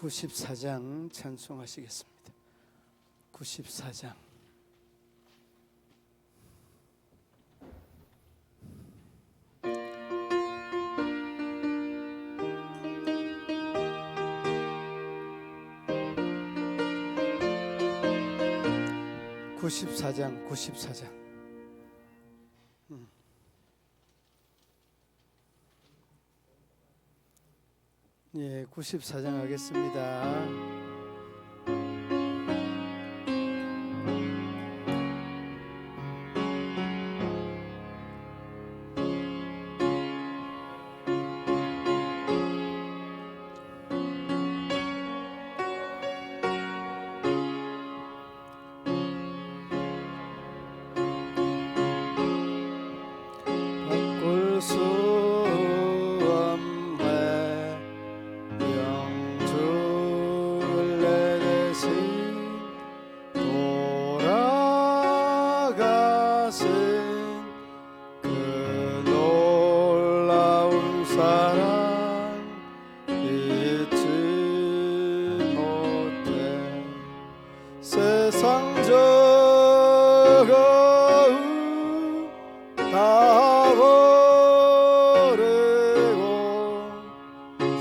94장 찬송하시겠습니다. 94장. 예, 94장 하겠습니다. 바꿀 수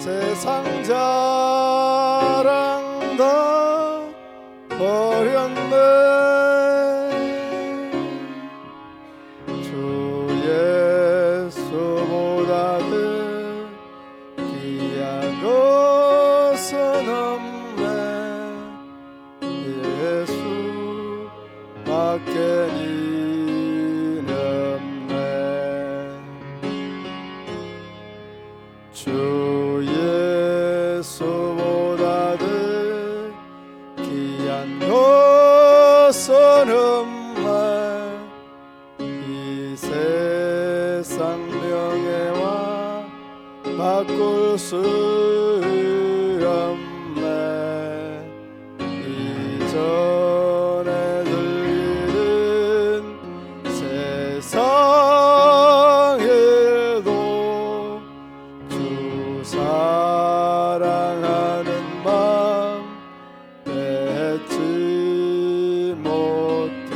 세상 자랑 다 버렸네. 주 예수보다는 귀한 것은 없네. 예수밖에 주 예수보다는 귀한 것은 없네. 이 세상 명예와 바꿀 수 없네. 이전에 들리는 세상에도 사랑하는 마음 뺏지 못해.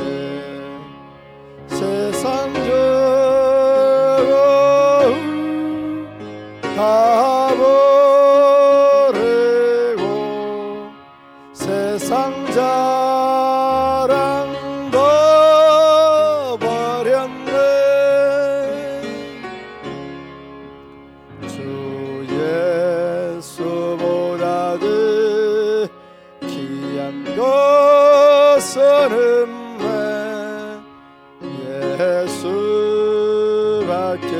세상 다 버리고 세상 자랑도 버렸네. 주 예수보다는 귀한 것은 없네. 예수밖에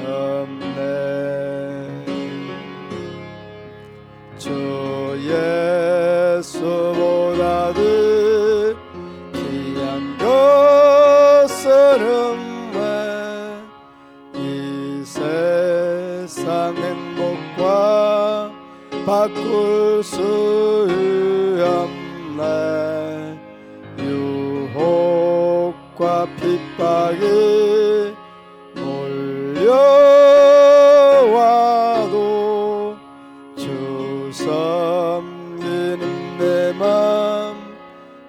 없네. 주 예수보다는 귀한 것은 없네. 이 세상 행복과 바꿀 수 없네. 유혹과 핍박이 몰려와도 주 섬기는 내 맘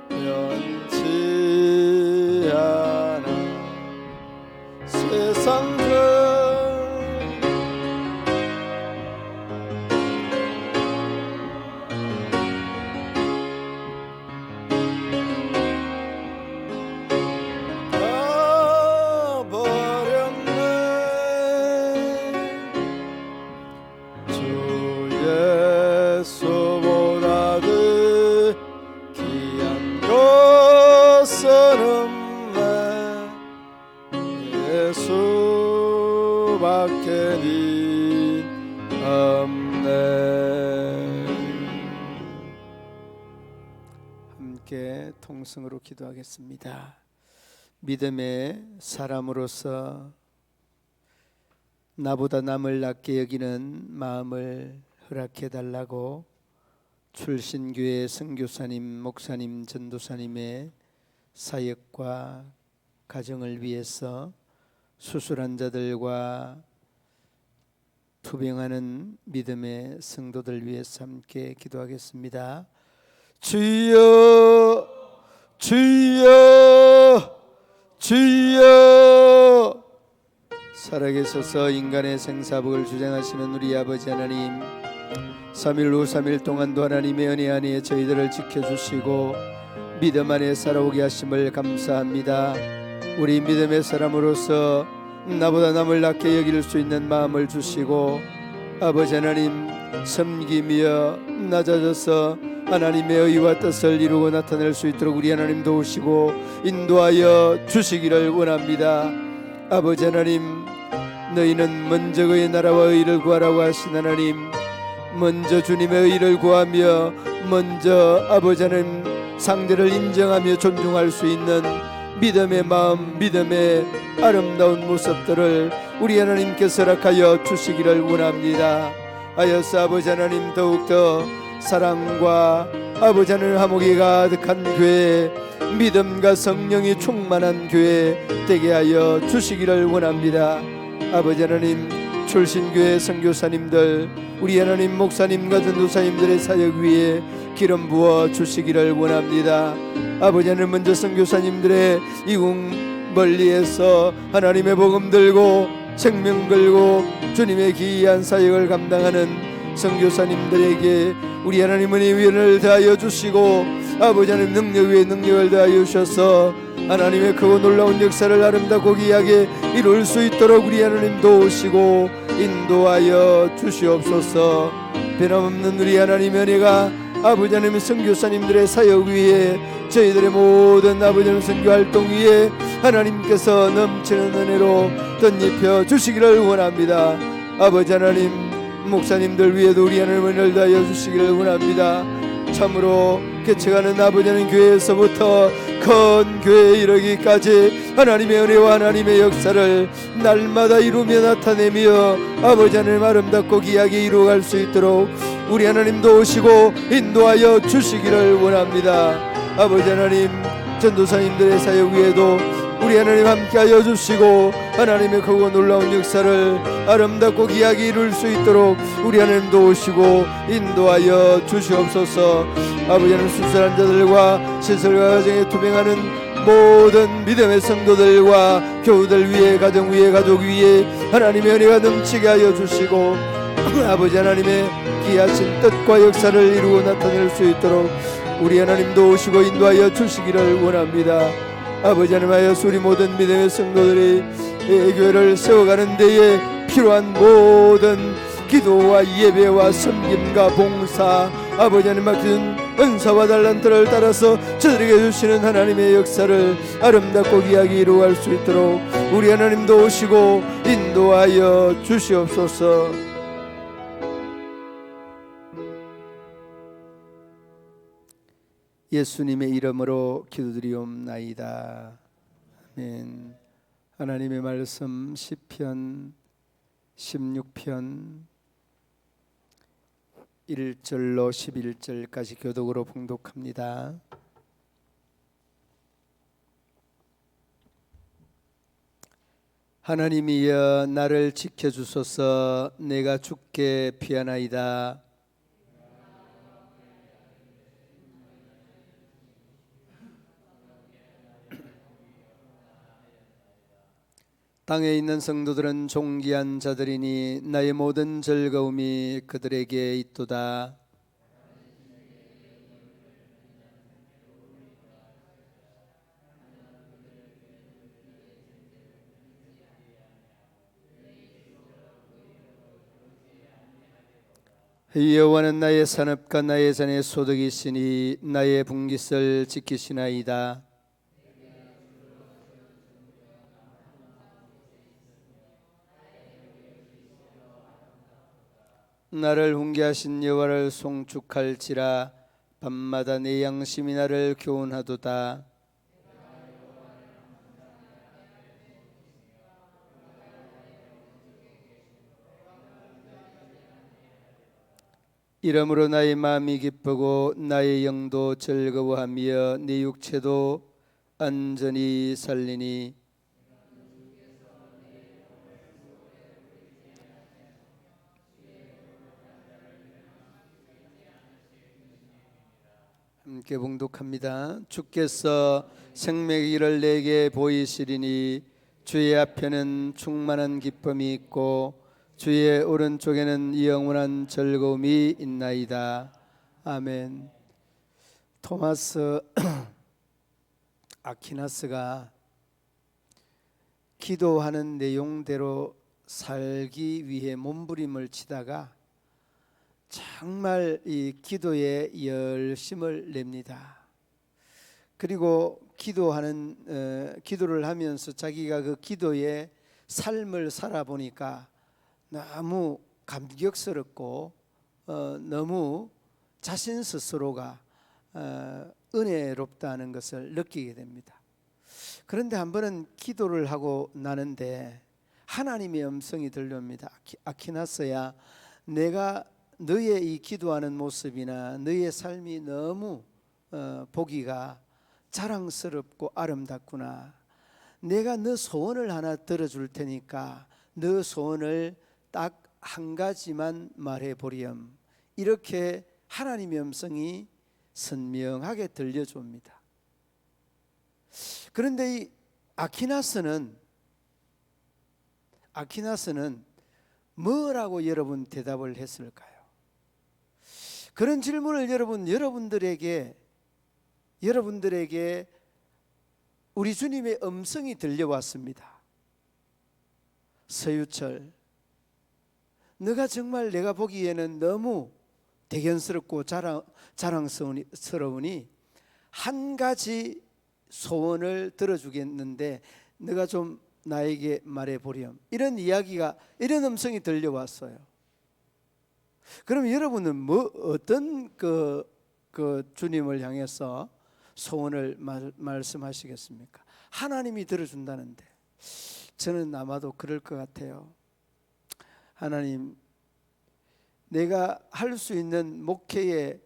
변치 않아. 세상 예수보다는 귀한 것은 없네. 예수밖에 없네. 함께 통성으로 기도하겠습니다. 믿음의 사람으로서 나보다 남을 낮게 여기는 마음을 허락해 달라고 출신교회 선교사님, 목사님, 전도사님의 사역과 가정을 위해서 수술한 자들과 투병하는 믿음의 성도들 위해서 함께 기도하겠습니다. 주여, 주여, 주여. 살아계셔서 인간의 생사복을 주장하시는 우리 아버지 하나님, 3일 후 3일 동안도 하나님의 은혜 안에 저희들을 지켜주시고 믿음 안에 살아오게 하심을 감사합니다. 우리 믿음의 사람으로서 나보다 남을 낮게 여길 수 있는 마음을 주시고 아버지 하나님, 섬기며 낮아져서 하나님의 의와 뜻을 이루고 나타낼 수 있도록 우리 하나님 도우시고 인도하여 주시기를 원합니다. 아버지 하나님, 너희는 먼저 그의 나라와 의를 구하라고 하신 하나님, 먼저 주님의 의를 구하며 먼저 아버지 하나님 상대를 인정하며 존중할 수 있는 믿음의 마음, 믿음의 아름다운 모습들을 우리 하나님께서 허락하여 주시기를 원합니다. 하여서 아버지 하나님, 더욱더 사랑과 아버지 하나님 화목이 가득한 교회, 믿음과 성령이 충만한 교회 되게 하여 주시기를 원합니다. 아버지 하나님, 출신교회 선교사님들, 우리 하나님 목사님과 전도사님들의 사역 위에 기름 부어 주시기를 원합니다. 아버지 하나님, 먼저 선교사님들의 이국 멀리에서 하나님의 복음 들고 생명 걸고 주님의 기이한 사역을 감당하는 선교사님들에게 우리 하나님은 위원을 더하여 주시고 아버지 하나님 능력 위에 능력을 더하여 주셔서 하나님의 크고 놀라운 역사를 아름답고 귀하게 이룰 수 있도록 우리 하나님 도우시고 인도하여 주시옵소서. 변함없는 우리 하나님의 은혜가 아버지 하나님 선교사님들의 사역 위에 저희들의 모든 아버지 하나님 선교 활동 위에 하나님께서 넘치는 은혜로 덧입혀 주시기를 원합니다. 아버지 하나님, 목사님들 위에도 우리 하나님 은혜를 다하여 주시기를 원합니다. 참으로 개척하는 아버지 하나님 교회에서부터 큰 교회에 이르기까지 하나님의 은혜와 하나님의 역사를 날마다 이루며 나타내며 아버지 하나님 아름답고 귀하게 이루어갈 수 있도록 우리 하나님 도우시고 인도하여 주시기를 원합니다. 아버지 하나님, 전도사님들의 사역 위에도 우리 하나님 함께하여 주시고 하나님의 크고 놀라운 역사를 아름답고 귀하게 이룰 수 있도록 우리 하나님 도우시고 인도하여 주시옵소서. 아버지 하나님, 수술한 자들과 시설과 가정에 투병하는 모든 믿음의 성도들과 교우들 위에, 가정 위에, 가족 위에 하나님의 은혜가 넘치게 하여 주시고 아버지 하나님의 귀하신 뜻과 역사를 이루고 나타낼 수 있도록 우리 하나님 도우시고 인도하여 주시기를 원합니다. 아버지 하나님, 하여서 우리 모든 믿음의 성도들이 교회를 세워가는 데에 필요한 모든 기도와 예배와 섬김과 봉사, 아버지 하나님 맡겨준 은사와 달란트를 따라서 저들에게 주시는 하나님의 역사를 아름답고 귀하게 이루어갈 수 있도록 우리 하나님 도우시고 인도하여 주시옵소서. 예수님의 이름으로 기도드리옵나이다. 아멘. 하나님의 말씀 시편 16편 1절로 11절까지 교독으로 봉독합니다. 하나님이여, 나를 지켜주소서. 내가 주께 피하나이다. 땅에 있는 성도들은 존귀한 자들이니 나의 모든 즐거움이 그들에게 있도다. 여호와는 나의 산업과 나의 잔의 소득이시니 나의 분깃을 지키시나이다. 나를 훈계하신 여호와를 송축할지라. 밤마다 내 양심이 나를 교훈하도다. 이러므로 나의 마음이 기쁘고 나의 영도 즐거워하며 내 육체도 안전히 살리니. 함께 봉독합니다. 주께서 생명의 길을 내게 보이시리니 주의 앞에는 충만한 기쁨이 있고 주의 오른쪽에는 영원한 즐거움이 있나이다. 아멘. 토마스 아퀴나스가 기도하는 내용대로 살기 위해 몸부림을 치다가 정말 이 기도에 열심을 냅니다. 그리고 기도를 하면서 자기가 그 기도의 삶을 살아보니까 너무 감격스럽고 너무 자신 스스로가 은혜롭다는 것을 느끼게 됩니다. 그런데 한 번은 기도를 하고 나는데 하나님의 음성이 들려옵니다. 아퀴나스야, 내가 너의 이 기도하는 모습이나 너의 삶이 너무 보기가 자랑스럽고 아름답구나. 내가 너 소원을 하나 들어줄 테니까 너 소원을 딱 한 가지만 말해보렴. 이렇게 하나님의 음성이 선명하게 들려줍니다. 그런데 이 아퀴나스는 뭐라고 여러분 대답을 했을까요? 그런 질문을 여러분들에게 우리 주님의 음성이 들려왔습니다. 서유철, 너가 정말 내가 보기에는 너무 대견스럽고 자랑스러우니 한 가지 소원을 들어주겠는데 너가 좀 나에게 말해보렴. 이런 음성이 들려왔어요. 그럼 여러분은 어떤 그 주님을 향해서 소원을 말씀하시겠습니까? 하나님이 들어준다는데 저는 아마도 그럴 것 같아요. 하나님, 내가 할 수 있는 목회의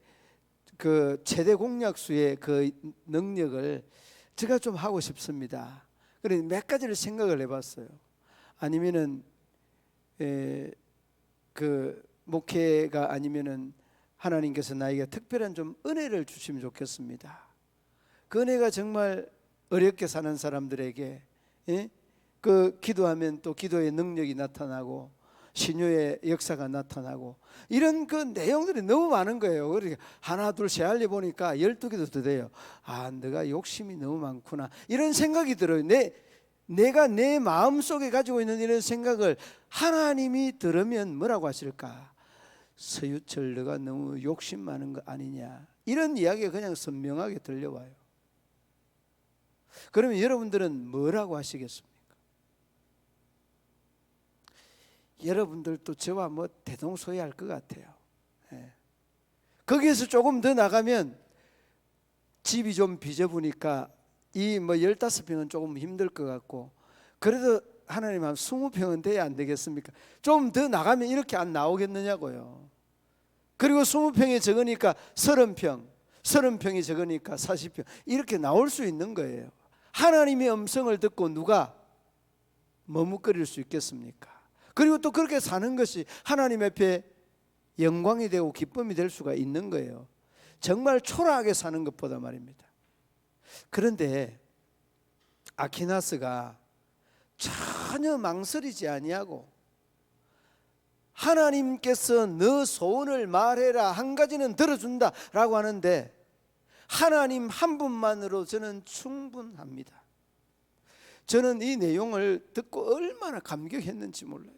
그 최대 공약수의 그 능력을 제가 좀 하고 싶습니다. 그래서 몇 가지를 생각을 해봤어요. 아니면은 그 목회가 아니면은 하나님께서 나에게 특별한 좀 은혜를 주시면 좋겠습니다. 그 은혜가 정말 어렵게 사는 사람들에게 그 기도하면 또 기도의 능력이 나타나고 신유의 역사가 나타나고 이런 그 내용들이 너무 많은 거예요. 그러니까 하나 둘 세 알려 보니까 12개도 더 돼요. 아, 내가 욕심이 너무 많구나 이런 생각이 들어요. 내가 내 마음속에 가지고 있는 이런 생각을 하나님이 들으면 뭐라고 하실까? 서유철, 너가 너무 욕심 많은 거 아니냐, 이런 이야기가 그냥 선명하게 들려와요. 그러면 여러분들은 뭐라고 하시겠습니까? 여러분들도 저와 뭐 대동소이할 것 같아요. 거기에서 조금 더 나가면 집이 좀 비좁으니까 이 뭐 15평은 조금 힘들 것 같고, 그래도 하나님 한 20평은 돼야 안 되겠습니까? 좀 더 나가면 이렇게 안 나오겠느냐고요. 그리고 20평이 적으니까 30평이 적으니까 40평 이렇게 나올 수 있는 거예요. 하나님의 음성을 듣고 누가 머뭇거릴 수 있겠습니까? 그리고 또 그렇게 사는 것이 하나님 앞에 영광이 되고 기쁨이 될 수가 있는 거예요. 정말 초라하게 사는 것보다 말입니다. 그런데 아퀴나스가 전혀 망설이지 아니하고 하나님께서 너 소원을 말해라, 한 가지는 들어준다라고 하는데 하나님 한 분만으로 저는 충분합니다. 저는 이 내용을 듣고 얼마나 감격했는지 몰라요.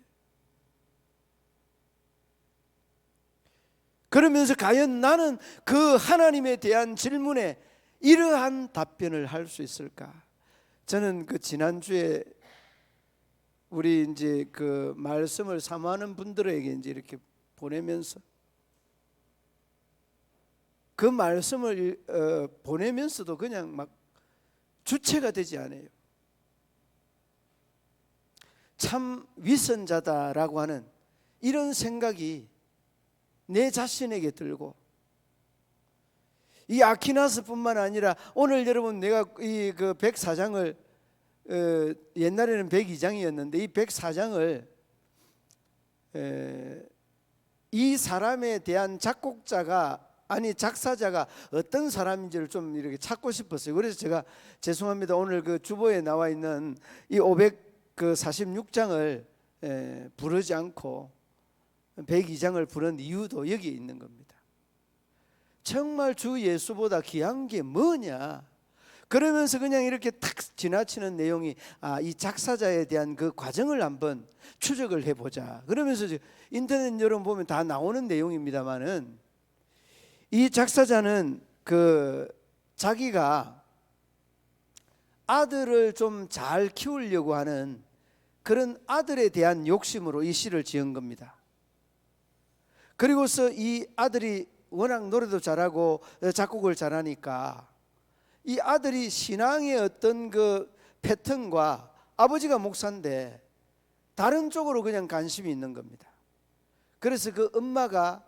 그러면서 과연 나는 그 하나님에 대한 질문에 이러한 답변을 할 수 있을까? 저는 그 지난주에 우리 이제 그 말씀을 사모하는 분들에게 이제 이렇게 보내면서 그 말씀을 보내면서도 그냥 막 주체가 되지 않아요. 참 위선자다라고 하는 이런 생각이 내 자신에게 들고, 이 아퀴나스뿐만 아니라 오늘 여러분 내가 이 그 104장을 옛날에는 102장이었는데 이 104장을 이 사람에 대한 작곡자가 아니 작사자가 어떤 사람인지를 좀 이렇게 찾고 싶었어요. 그래서 제가 죄송합니다. 오늘 그 주보에 나와 있는 이 546장을 부르지 않고 102장을 부른 이유도 여기에 있는 겁니다. 정말 주 예수보다 귀한 게 뭐냐? 그러면서 그냥 이렇게 탁 지나치는 내용이 이 작사자에 대한 그 과정을 한번 추적을 해보자. 그러면서 인터넷 여러분 보면 다 나오는 내용입니다만은 이 작사자는 자기가 아들을 좀 잘 키우려고 하는 그런 아들에 대한 욕심으로 이 시를 지은 겁니다. 그리고서 이 아들이 워낙 노래도 잘하고 작곡을 잘하니까 이 아들이 신앙의 어떤 그 패턴과 아버지가 목사인데 다른 쪽으로 그냥 관심이 있는 겁니다. 그래서 그 엄마가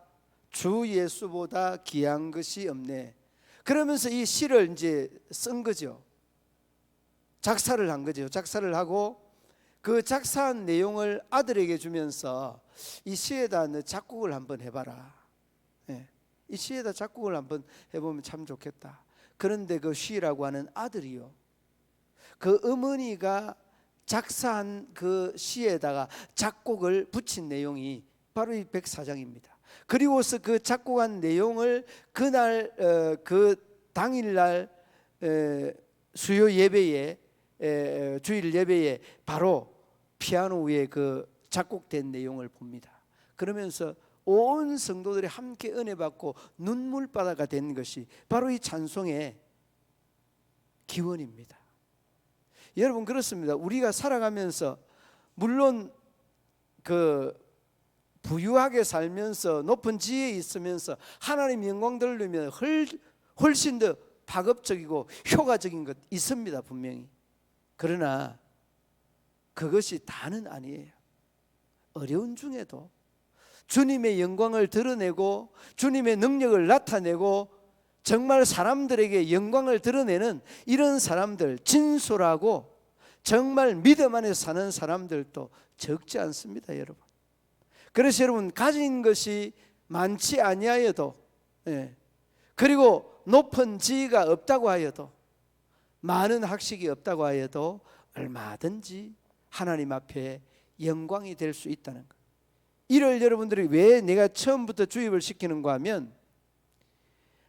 주 예수보다 귀한 것이 없네. 그러면서 이 시를 이제 쓴 거죠. 작사를 한 거죠. 작사를 하고 그 작사한 내용을 아들에게 주면서 이 시에다 너 작곡을 한번 해봐라. 이 시에다 작곡을 한번 해보면 참 좋겠다. 그런데 그 시라고 하는 아들이요, 그 어머니가 작사한 그 시에다가 작곡을 붙인 내용이 바로 이 104장입니다. 그리고서 그 작곡한 내용을 그날 그 당일날 수요 예배에 주일 예배에 바로 피아노 위에 그 작곡된 내용을 봅니다. 그러면서 온 성도들이 함께 은혜 받고 눈물바다가 된 것이 바로 이 찬송의 기원입니다. 여러분 그렇습니다. 우리가 살아가면서 물론 그 부유하게 살면서 높은 지혜에 있으면서 하나님 영광 돌리면 훨씬 더 파급적이고 효과적인 것 있습니다, 분명히. 그러나 그것이 다는 아니에요. 어려운 중에도 주님의 영광을 드러내고 주님의 능력을 나타내고 정말 사람들에게 영광을 드러내는 이런 사람들, 진솔하고 정말 믿음 안에 사는 사람들도 적지 않습니다, 여러분. 그래서 여러분 가진 것이 많지 아니하여도 그리고 높은 지위가 없다고 하여도 많은 학식이 없다고 하여도 얼마든지 하나님 앞에 영광이 될 수 있다는 것. 이를 여러분들이 왜 내가 처음부터 주입을 시키는가 하면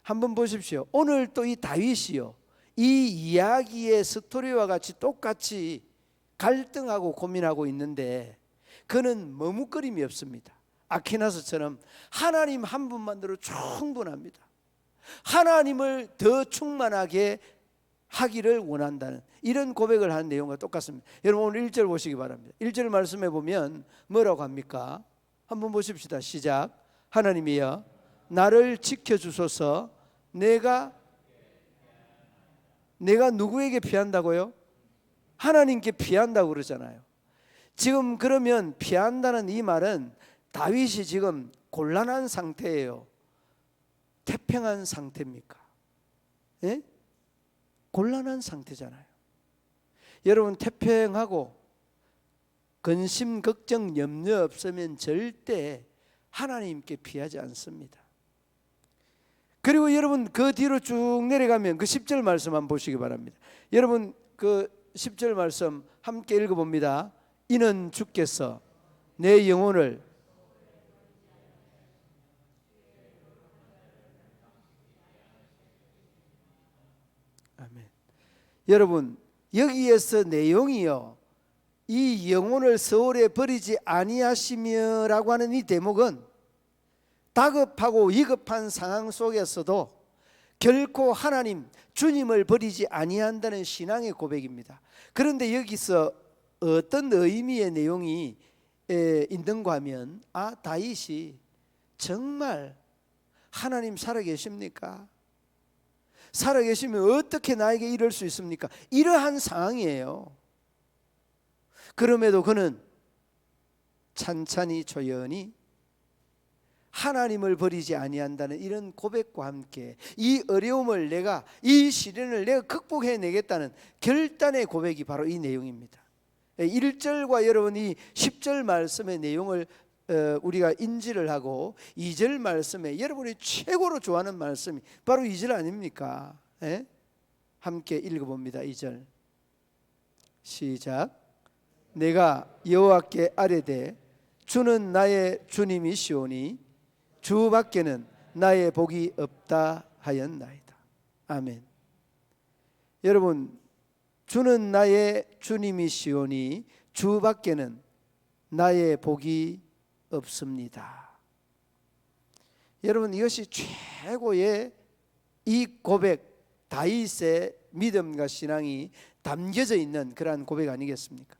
한번 보십시오. 오늘 또 이 다윗이요, 이 이야기의 스토리와 같이 똑같이 갈등하고 고민하고 있는데 그는 머뭇거림이 없습니다. 아키나스처럼 하나님 한 분만으로 충분합니다. 하나님을 더 충만하게 하기를 원한다는 이런 고백을 하는 내용과 똑같습니다. 여러분 오늘 1절 보시기 바랍니다. 1절 말씀해 보면 뭐라고 합니까? 한번 보십시다. 시작. 하나님이여 나를 지켜주소서. 내가 누구에게 피한다고요? 하나님께 피한다고 그러잖아요. 지금 그러면 피한다는 이 말은 다윗이 지금 곤란한 상태예요? 태평한 상태입니까? 예? 곤란한 상태잖아요. 여러분 태평하고 근심 걱정 염려 없으면 절대 하나님께 피하지 않습니다. 그리고 여러분 그 뒤로 쭉 내려가면 그 10절 말씀 한번 보시기 바랍니다. 여러분 그 10절 말씀 함께 읽어봅니다. 이는 주께서 내 영혼을 아멘. 여러분 여기에서 내용이요, 이 영혼을 서울에 버리지 아니하시며라고 하는 이 대목은 다급하고 위급한 상황 속에서도 결코 하나님 주님을 버리지 아니한다는 신앙의 고백입니다. 그런데 여기서 어떤 의미의 내용이 있는가 하면 다윗이 정말 하나님 살아계십니까? 살아계시면 어떻게 나에게 이럴 수 있습니까? 이러한 상황이에요. 그럼에도 그는 찬찬히 조연히 하나님을 버리지 아니한다는 이런 고백과 함께 이 어려움을 내가, 이 시련을 내가 극복해내겠다는 결단의 고백이 바로 이 내용입니다. 1절과 여러분 이 10절 말씀의 내용을 우리가 인지를 하고 2절 말씀에 여러분이 최고로 좋아하는 말씀이 바로 2절 아닙니까? 예? 함께 읽어봅니다. 2절 시작. 내가 여호와께 아뢰되 주는 나의 주님이시오니 주밖에는 나의 복이 없다 하였나이다. 아멘. 여러분, 주는 나의 주님이시오니 주밖에는 나의 복이 없습니다. 여러분, 이것이 최고의 이 고백, 다윗의 믿음과 신앙이 담겨져 있는 그러한 고백 아니겠습니까?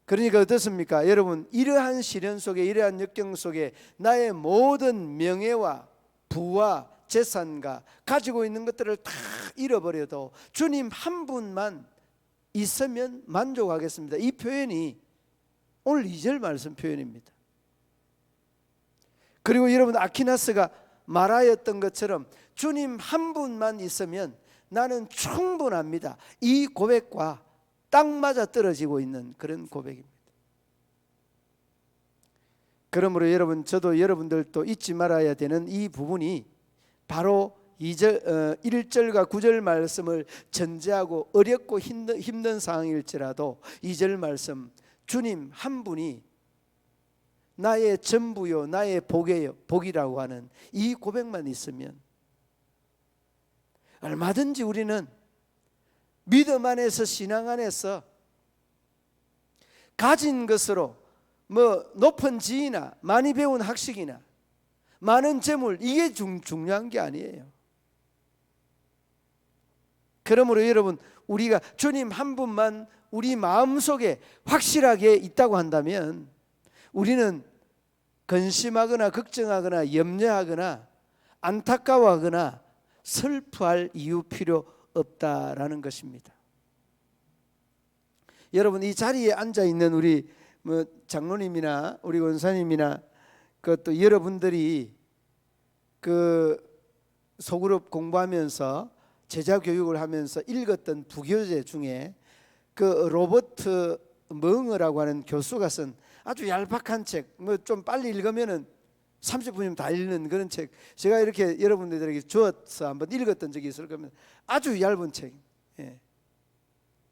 그러니까 어떻습니까? 여러분, 이러한 시련 속에, 이러한 역경 속에 나의 모든 명예와 부와 재산과 가지고 있는 것들을 다 잃어버려도 주님 한 분만 있으면 만족하겠습니다. 이 표현이 오늘 2절 말씀 표현입니다. 그리고 여러분, 아키나스가 말하였던 것처럼 주님 한 분만 있으면 나는 충분합니다. 이 고백과 딱 맞아 떨어지고 있는 그런 고백입니다. 그러므로 여러분, 저도 여러분들도 잊지 말아야 되는 이 부분이 바로 1절과 9절 말씀을 전제하고 어렵고 힘든 상황일지라도 2절 말씀, 주님 한 분이 나의 전부요 나의 복이라고 하는 이 고백만 있으면 얼마든지 우리는 믿음 안에서, 신앙 안에서 가진 것으로 뭐 높은 지위나 많이 배운 학식이나 많은 재물, 이게 중요한 게 아니에요. 그러므로 여러분, 우리가 주님 한 분만 우리 마음속에 확실하게 있다고 한다면 우리는 근심하거나 걱정하거나 염려하거나 안타까워하거나 슬퍼할 이유 필요 없다라는 것입니다. 여러분, 이 자리에 앉아 있는 우리 장로님이나 우리 원사님이나 그것도 여러분들이 그 소그룹 공부하면서 제자 교육을 하면서 읽었던 부교재 중에 그 로버트 멍어라고 하는 교수가 쓴 아주 얄팍한 책, 뭐 좀 빨리 읽으면은 30분이면 다 읽는 그런 책, 제가 이렇게 여러분들에게 주어서 한번 읽었던 적이 있을 겁니다. 아주 얇은 책. 예.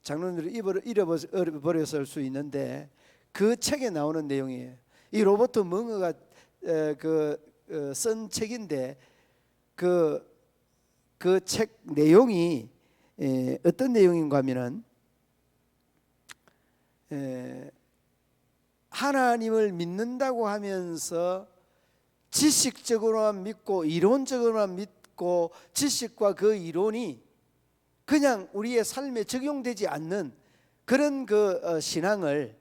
장로님들이 잃어버렸을 수 있는데 그 책에 나오는 내용이에요. 이 로버트 멍어가 쓴 책인데 그 책 내용이 어떤 내용인가 하면은 하나님을 믿는다고 하면서 지식적으로만 믿고 이론적으로만 믿고 지식과 그 이론이 그냥 우리의 삶에 적용되지 않는 그런 신앙을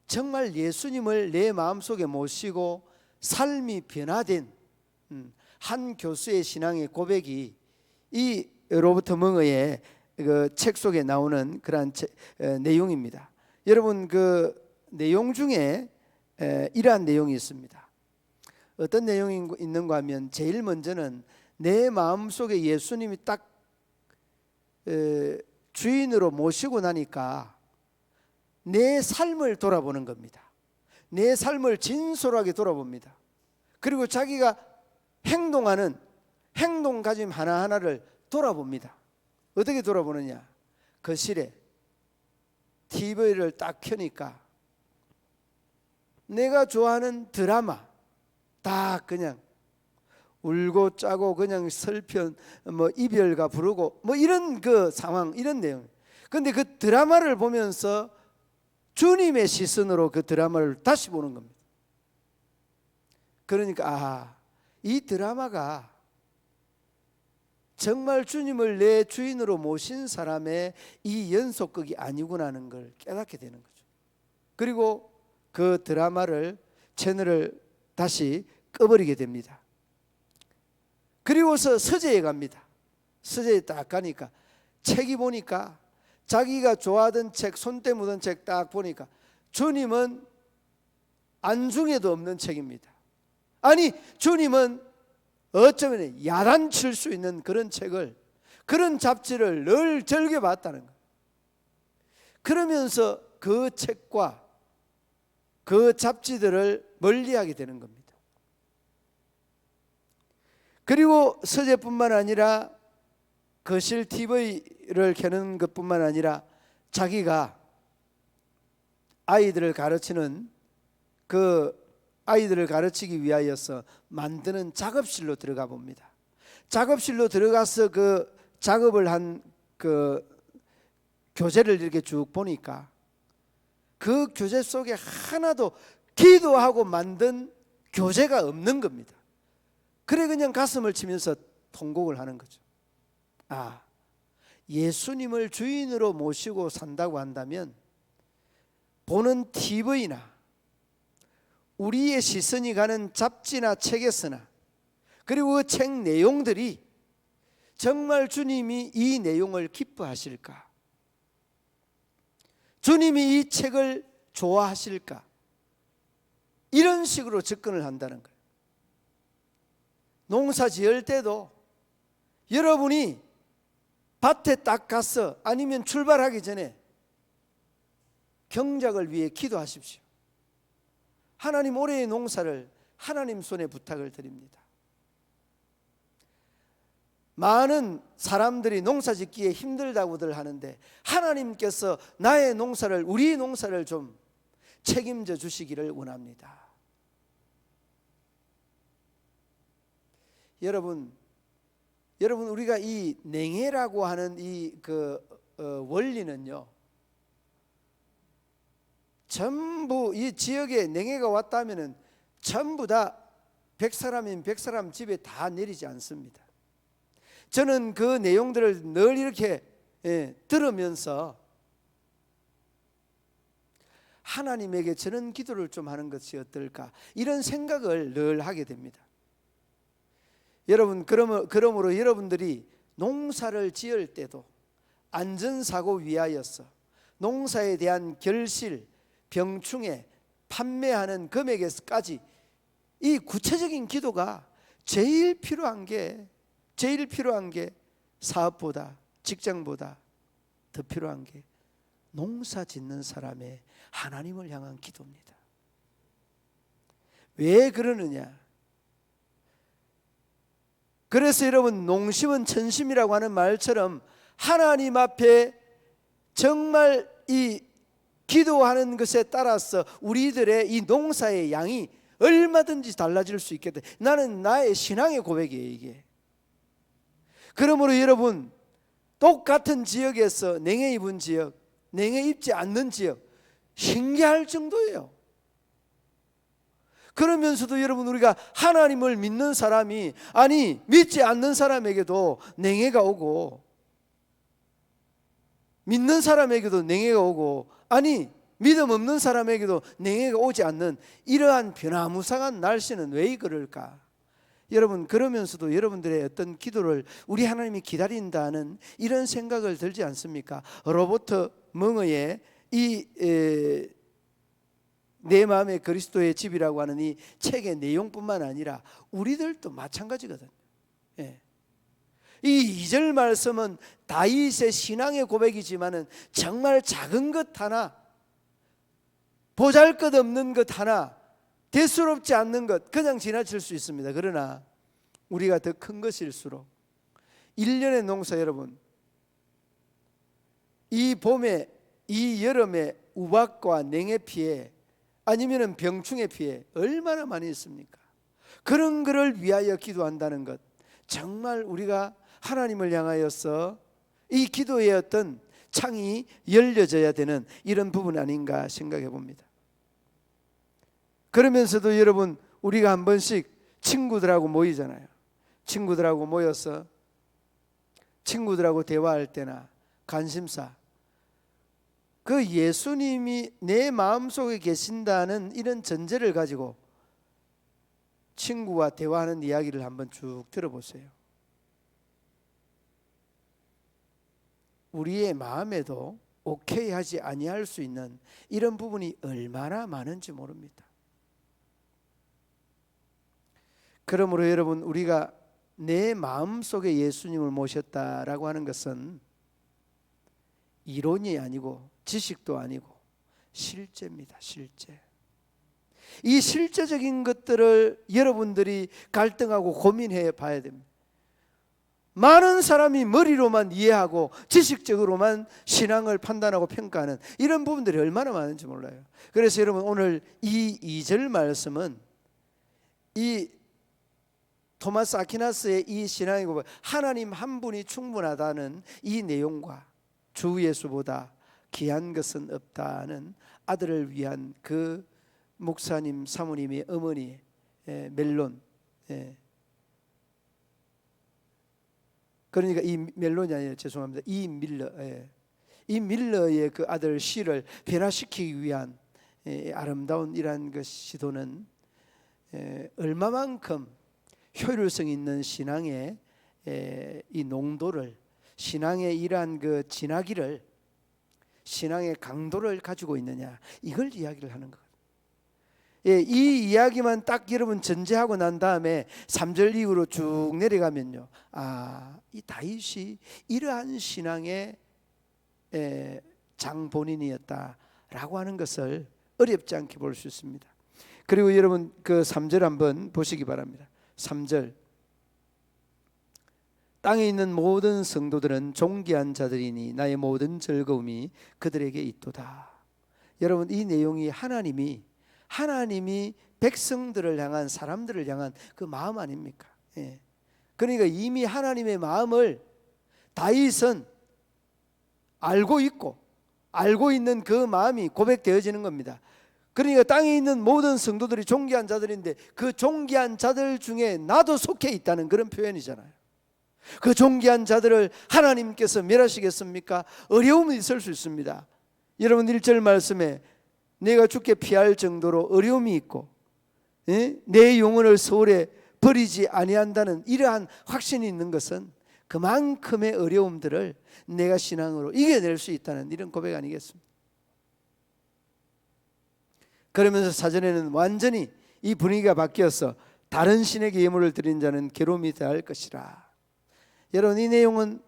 정말 예수님을 내 마음속에 모시고 삶이 변화된 한 교수의 신앙의 고백이 이 로버트 멍어의 그 책 속에 나오는 그러한 내용입니다. 여러분, 그 내용 중에 이러한 내용이 있습니다. 어떤 내용이 있는가 하면 제일 먼저는 내 마음속에 예수님이 딱 주인으로 모시고 나니까 내 삶을 돌아보는 겁니다. 내 삶을 진솔하게 돌아봅니다. 그리고 자기가 행동하는 행동가짐 하나하나를 돌아봅니다. 어떻게 돌아보느냐? 거실에 TV를 딱 켜니까 내가 좋아하는 드라마 다 그냥 울고 짜고 그냥 슬픈 뭐 이별가 부르고 뭐 이런 그 상황, 이런 내용. 그런데 그 드라마를 보면서 주님의 시선으로 그 드라마를 다시 보는 겁니다. 그러니까 이 드라마가 정말 주님을 내 주인으로 모신 사람의 이 연속극이 아니구나 하는 걸 깨닫게 되는 거죠. 그리고 그 드라마를, 채널을 다시 꺼버리게 됩니다. 그리고서 서재에 갑니다. 서재에 딱 가니까 책이 보니까 자기가 좋아하던 책, 손때 묻은 책 딱 보니까 주님은 안중에도 없는 책입니다. 아니, 주님은 어쩌면 야단칠 수 있는 그런 책을, 그런 잡지를 늘 즐겨봤다는 거예요. 그러면서 그 책과 그 잡지들을 멀리하게 되는 겁니다. 그리고 서재뿐만 아니라 거실 TV를 켜는 것뿐만 아니라 자기가 아이들을 가르치는 그 아이들을 가르치기 위하여서 만드는 작업실로 들어가 봅니다. 작업실로 들어가서 그 작업을 한 그 교재를 이렇게 쭉 보니까 그 교재 속에 하나도 기도하고 만든 교재가 없는 겁니다. 그래 그냥 가슴을 치면서 통곡을 하는 거죠. 아, 예수님을 주인으로 모시고 산다고 한다면 보는 TV나 우리의 시선이 가는 잡지나 책에서나 그리고 그 책 내용들이 정말 주님이 이 내용을 기뻐하실까? 주님이 이 책을 좋아하실까? 이런 식으로 접근을 한다는 거예요. 농사 지을 때도 여러분이 밭에 딱 가서 아니면 출발하기 전에 경작을 위해 기도하십시오. 하나님 올해의 농사를 하나님 손에 부탁을 드립니다. 많은 사람들이 농사 짓기에 힘들다고들 하는데 하나님께서 나의 농사를, 우리의 농사를 좀 책임져 주시기를 원합니다. 여러분 우리가 이 냉해라고 하는 이 원리는요, 전부 이 지역에 냉해가 왔다면은 전부 다 100사람인 100사람 집에 다 내리지 않습니다. 저는 그 내용들을 늘 이렇게 들으면서 하나님에게 저는 기도를 좀 하는 것이 어떨까, 이런 생각을 늘 하게 됩니다. 여러분, 그러므로 여러분들이 농사를 지을 때도 안전사고 위하여서 농사에 대한 결실, 병충해, 판매하는 금액에서까지 이 구체적인 기도가 제일 필요한 게 사업보다, 직장보다 더 필요한 게 농사 짓는 사람의 하나님을 향한 기도입니다. 왜 그러느냐? 그래서 여러분, 농심은 천심이라고 하는 말처럼 하나님 앞에 정말 이 기도하는 것에 따라서 우리들의 이 농사의 양이 얼마든지 달라질 수 있겠다. 나는 나의 신앙의 고백이에요, 이게. 그러므로 여러분, 똑같은 지역에서 냉해 입은 지역, 냉해 입지 않는 지역, 신기할 정도예요. 그러면서도 여러분, 우리가 하나님을 믿는 사람이, 아니 믿지 않는 사람에게도 냉해가 오고, 믿는 사람에게도 냉해가 오고, 아니 믿음 없는 사람에게도 냉해가 오지 않는 이러한 변화무쌍한 날씨는 왜 그럴까? 여러분, 그러면서도 여러분들의 어떤 기도를 우리 하나님이 기다린다는 이런 생각을 들지 않습니까? 로버트 멍어의 이 내 마음의 그리스도의 집이라고 하는 이 책의 내용뿐만 아니라 우리들도 마찬가지거든요. 예. 이 2절 말씀은 다윗의 신앙의 고백이지만은 정말 작은 것 하나, 보잘것없는 것 하나, 대수롭지 않는 것, 그냥 지나칠 수 있습니다. 그러나 우리가 더 큰 것일수록 1년의 농사, 여러분, 이 봄에, 이 여름에 우박과 냉해 피해, 아니면 병충해 피해 얼마나 많이 있습니까? 그런 것을 위하여 기도한다는 것, 정말 우리가 하나님을 향하여서 이 기도의 어떤 창이 열려져야 되는 이런 부분 아닌가 생각해 봅니다. 그러면서도 여러분, 우리가 한 번씩 친구들하고 모이잖아요. 친구들하고 모여서 친구들하고 대화할 때나 관심사, 그 예수님이 내 마음속에 계신다는 이런 전제를 가지고 친구와 대화하는 이야기를 한번 쭉 들어보세요. 우리의 마음에도 오케이 하지 아니할 수 있는 이런 부분이 얼마나 많은지 모릅니다. 그러므로 여러분, 우리가 내 마음속에 예수님을 모셨다라고 하는 것은 이론이 아니고 지식도 아니고 실제입니다. 실제. 이 실제적인 것들을 여러분들이 갈등하고 고민해 봐야 됩니다. 많은 사람이 머리로만 이해하고 지식적으로만 신앙을 판단하고 평가하는 이런 부분들이 얼마나 많은지 몰라요. 그래서 여러분 오늘 이 2절 말씀은 이 토마스 아퀴나스의 이 신앙의 고백, 하나님 한 분이 충분하다는 이 내용과 주 예수보다 귀한 것은 없다는 아들을 위한 그 목사님 사모님의 어머니 멜론, 그러니까 이 멜론이 아니라 죄송합니다. 이 밀러, 이 밀러의 그 아들 시를 변화시키기 위한 아름다운 이러한 그 시도는 얼마만큼 효율성 있는 신앙의 이 농도를, 신앙의 이러한 그 진하기를, 신앙의 강도를 가지고 있느냐, 이걸 이야기를 하는 것. 이 이야기만 딱 여러분 전제하고 난 다음에 3절 이후로 쭉 내려가면요, 이 다윗이 이러한 신앙의 장본인이었다라고 하는 것을 어렵지 않게 볼 수 있습니다. 그리고 여러분 그 3절 한번 보시기 바랍니다. 3절, 땅에 있는 모든 성도들은 존귀한 자들이니 나의 모든 즐거움이 그들에게 있도다. 여러분 이 내용이 하나님이 백성들을 향한, 사람들을 향한 그 마음 아닙니까? 그러니까 이미 하나님의 마음을 다윗은 알고 있고, 알고 있는 그 마음이 고백되어지는 겁니다. 그러니까 땅에 있는 모든 성도들이 존귀한 자들인데 그 존귀한 자들 중에 나도 속해 있다는 그런 표현이잖아요. 그 존귀한 자들을 하나님께서 멸하시겠습니까? 어려움이 있을 수 있습니다. 여러분 1절 말씀에 내가 죽게 피할 정도로 어려움이 있고 내 영혼을 서울에 버리지 아니한다는 이러한 확신이 있는 것은 그만큼의 어려움들을 내가 신앙으로 이겨낼 수 있다는 이런 고백 아니겠습니까? 그러면서 사전에는 완전히 이 분위기가 바뀌어서 다른 신에게 예물을 드린 자는 괴로움이 더할 것이라. 여러분 이 내용은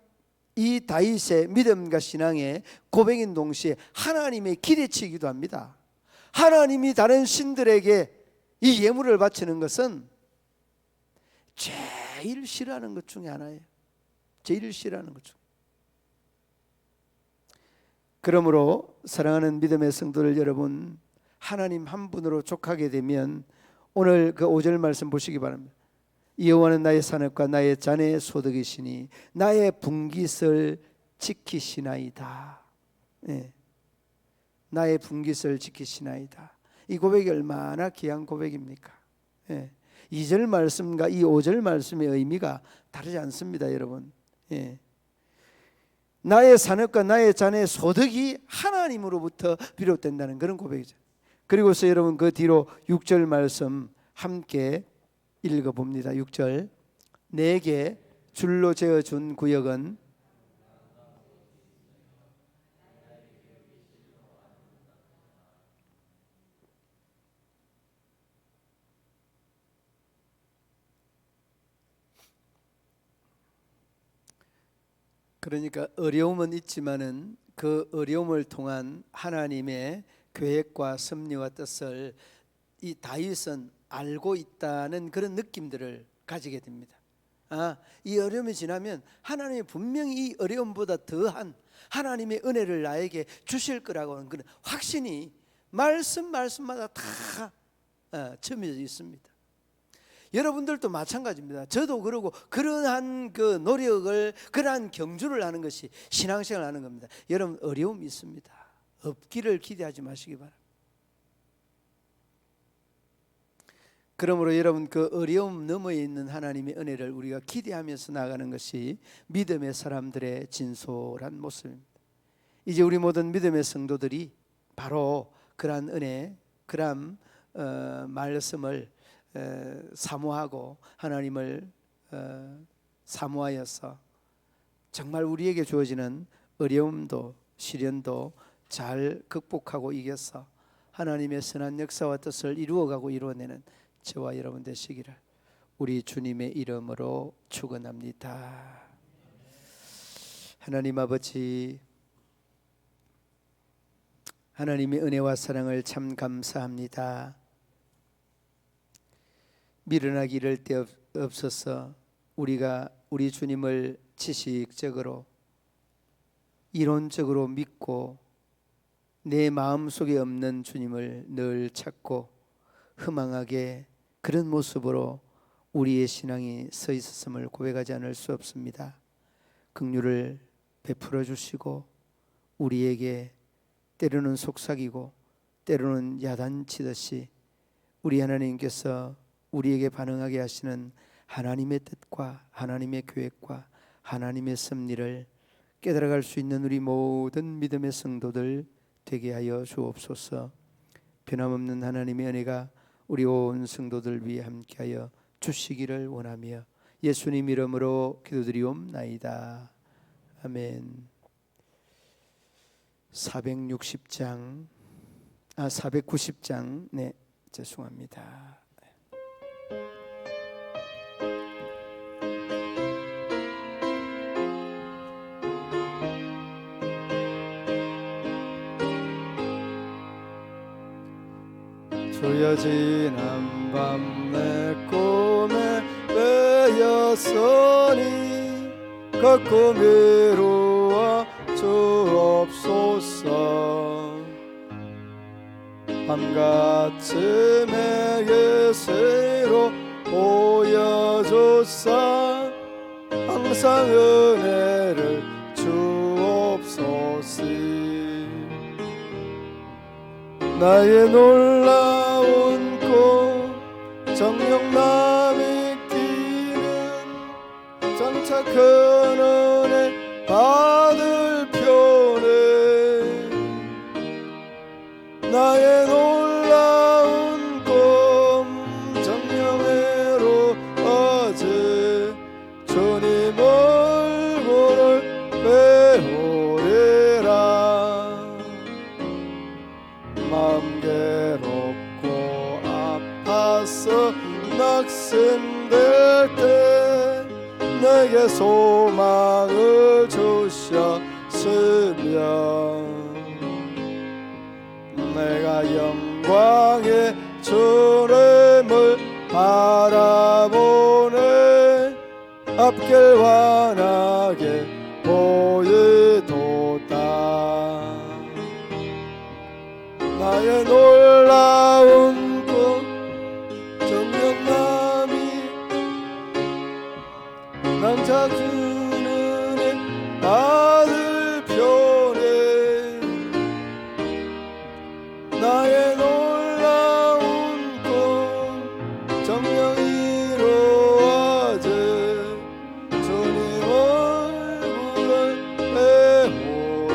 이 다윗의 믿음과 신앙의 고백인 동시에 하나님의 기대치이기도 합니다. 하나님이 다른 신들에게 이 예물을 바치는 것은 제일 싫어하는 것 중에 하나예요. 제일 싫어하는 것 중. 그러므로 사랑하는 믿음의 성도들 여러분, 하나님 한 분으로 족하게 되면 오늘 그 5절 말씀 보시기 바랍니다. 여호와는 나의 산업과 나의 자네의 소득이시니 나의 분깃을 지키시나이다. 나의 분깃을 지키시나이다. 이 고백이 얼마나 귀한 고백입니까? 2절 말씀과 이 5절 말씀의 의미가 다르지 않습니다, 여러분. 나의 산업과 나의 자네의 소득이 하나님으로부터 비롯된다는 그런 고백이죠. 그리고서 여러분 그 뒤로 6절 말씀 함께 읽어봅니다. 6절, 내게 줄로 재어준 구역은 그러니까 어려움은 있지만은 그 어려움을 통한 하나님의 계획과 섭리와 뜻을 이 다윗은 알고 있다는 그런 느낌들을 가지게 됩니다. 이 어려움이 지나면 하나님이 분명히 이 어려움보다 더한 하나님의 은혜를 나에게 주실 거라고 하는 그런 확신이 말씀마다 다 첨예져 있습니다. 여러분들도 마찬가지입니다. 저도 그러고 그러한 그 노력을, 그러한 경주를 하는 것이 신앙생활을 하는 겁니다. 여러분 어려움이 있습니다. 없기를 기대하지 마시기 바랍니다. 그러므로 여러분 그 어려움 너머에 있는 하나님의 은혜를 우리가 기대하면서 나가는 것이 믿음의 사람들의 진솔한 모습입니다. 이제 우리 모든 믿음의 성도들이 바로 그러한 은혜, 그러한 말씀을 사모하고 하나님을 사모하여서 정말 우리에게 주어지는 어려움도 시련도 잘 극복하고 이겨서 하나님의 선한 역사와 뜻을 이루어가고 이루어내는 저와 여러분 되시기를 우리 주님의 이름으로 축원합니다. 하나님 아버지, 하나님의 은혜와 사랑을 참 감사합니다. 미련하기 이를 데 없어서 우리가 우리 주님을 지식적으로 이론적으로 믿고 내 마음속에 없는 주님을 늘 찾고 허망하게 그런 모습으로 우리의 신앙이 서 있었음을 고백하지 않을 수 없습니다. 긍휼을 베풀어 주시고 우리에게 때로는 속삭이고 때로는 야단치듯이 우리 하나님께서 우리에게 반응하게 하시는 하나님의 뜻과 하나님의 계획과 하나님의 섭리를 깨달아갈 수 있는 우리 모든 믿음의 성도들 되게 하여 주옵소서. 변함없는 하나님의 은혜가 우리 온 성도들 위해 함께하여 주시기를 원하며 예수님 이름으로 기도드리옵나이다. 아멘. 490장 네, 죄송합니다. 주여 지난 밤 내 꿈에 매였으니 그 꿈 이루어 주옵소서. 밤같이 내게 새로 보여주사 항상 은혜를 주옵소서. 나의 놀라운 꿈 정령남이 끼는 장차 큰 은혜 받을 표네. 나의 놀라운 꿈 정령회로 어제 주님 얼굴을 배우리라. 마음 괴롭고 아파서 낙심될 때 내게 소망을 주셨으며 내가 영광의 주님을 바라보네. 앞길 환하게 보이도다. 나의 놀라운 꿈 정령남이 낭자 주는 애 받을 표네. 나의 놀라운 꿈 정령 이루어져 주님 얼굴을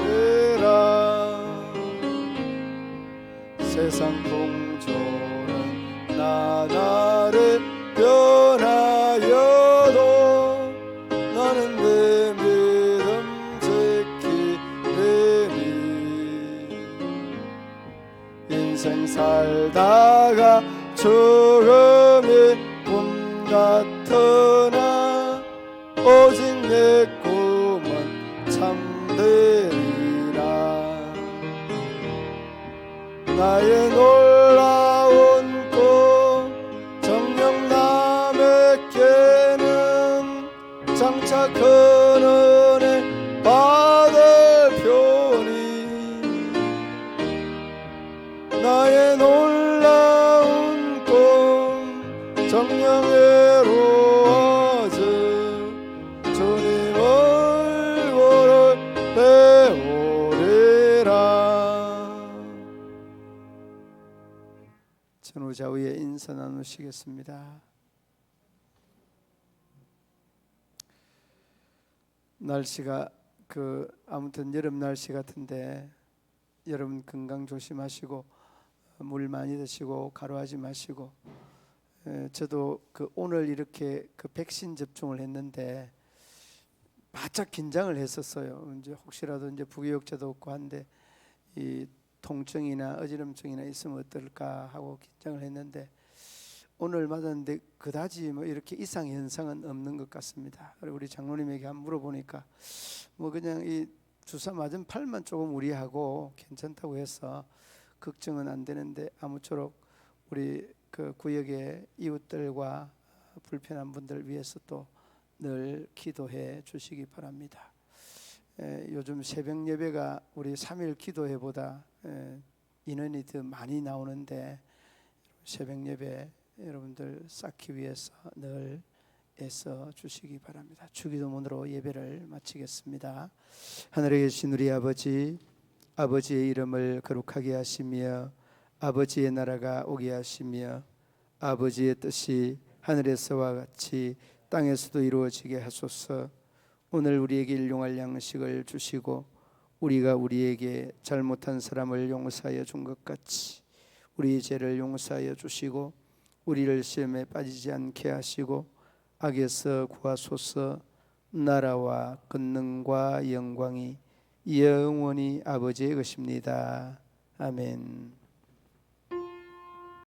배우리라. 세상 풍조는 나날이 변하여도 나는 내 믿음 지키리니. 인생 살다가 죽음이 꿈 같으나 오직 내 꿈은 참되리라. 나의 놀라운 꿈 정령남에게는 장차 큰 은혜 받을 표니. 나의 놀라운 꿈 정령회로 어제 주님 얼굴을 배우리라. 전후좌우에 인사 나누시겠습니다. 날씨가 아무튼 여름 날씨 같은데 여러분 건강 조심하시고 물 많이 드시고 가루하지 마시고. 저도 오늘 이렇게 백신 접종을 했는데 바짝 긴장을 했었어요. 이제 혹시라도 이제 부교육자도 없고 한데 이 통증이나 어지럼증이나 있으면 어떨까 하고 긴장을 했는데 오늘 맞았는데 그다지 뭐 이렇게 이상 현상은 없는 것 같습니다. 그리고 우리 장로님에게 한번 물어보니까 뭐 그냥 이 주사 맞은 팔만 조금 우리하고 괜찮다고 해서 걱정은 안 되는데 아무쪼록 우리 그 구역의 이웃들과 불편한 분들 위해서 또 늘 기도해 주시기 바랍니다. 요즘 새벽 예배가 우리 3일 기도회보다 인원이 더 많이 나오는데 새벽 예배 여러분들 쌓기 위해서 늘 애써 주시기 바랍니다. 주기도문으로 예배를 마치겠습니다. 하늘에 계신 우리 아버지, 아버지의 이름을 거룩하게 하시며 아버지의 나라가 오게 하시며 아버지의 뜻이 하늘에서와 같이 땅에서도 이루어지게 하소서. 오늘 우리에게 일용할 양식을 주시고 우리가 우리에게 잘못한 사람을 용서하여 준 것 같이 우리의 죄를 용서하여 주시고 우리를 시험에 빠지지 않게 하시고 악에서 구하소서. 나라와 권능과 영광이 영원히 아버지의 것입니다. 아멘.